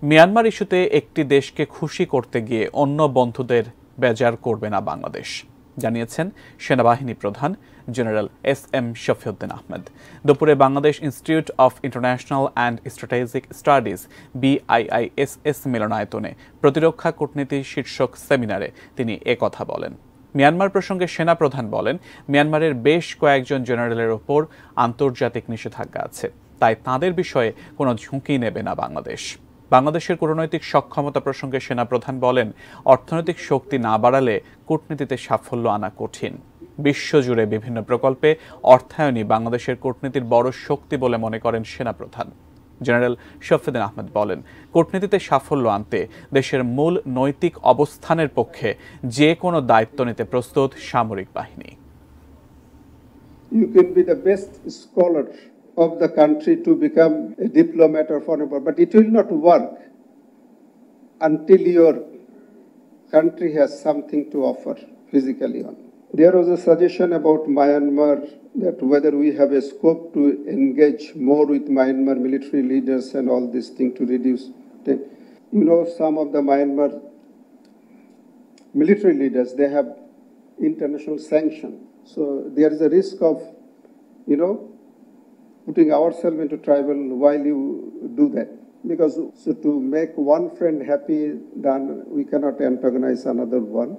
Myanmar ইস্যুতে একটি দেশকে খুশি করতে গিয়ে অন্য বন্ধুদের বেজার করবে না বাংলাদেশ, জানিয়েছেন সেনাবাহিনী প্রধান জেনারেল এস.এম. শফিউদ্দিন আহমেদ। দুপুরে Bangladesh institute of international and strategic studies BIISS মিলনায়তনে প্রতিরক্ষা কূটনীতি শীর্ষক সেমিনারে তিনি একথা বলেন। মিয়ানমার প্রসঙ্গে সেনাপ্রধান বলেন, মিয়ানমারের বেশ কয়েকজন জেনারেলের ওপর আন্তর্জাতিক নিষেধাজ্ঞা আছে, তাই তাঁদের বিষয়ে কোনো ঝুঁকি নেবে না বাংলাদেশ। বাংলাদেশের কূটনৈতিক সক্ষমতা প্রসঙ্গে সেনাপ্রধান বলেন, অর্থনৈতিক শক্তি না বাড়ালে কূটনীতিতে সাফল্য আনা কঠিন। বিশ্বজুড়ে বিভিন্ন প্রকল্পে অর্থায়নই বাংলাদেশের কূটনীতির বড় শক্তি বলে মনে করেন সেনাপ্রধান। জেনারেল শফিউদ্দিন আহমেদ বলেন, কূটনীতিতে সাফল্য আনতে দেশের মূল নৈতিক অবস্থানের পক্ষে যে কোনো দায়িত্ব নিতে প্রস্তুত সামরিক বাহিনী। You can be the best scholar of the country to become a diplomat or foreign policy, but it will not work until your country has something to offer physically on. There was a suggestion about Myanmar that whether we have a scope to engage more with Myanmar military leaders and all this thing to reduce. You know, some of the Myanmar military leaders, they have international sanction. So there is a risk of, putting ourselves into trouble while you do that. Because so to make one friend happy, then we cannot antagonize another one.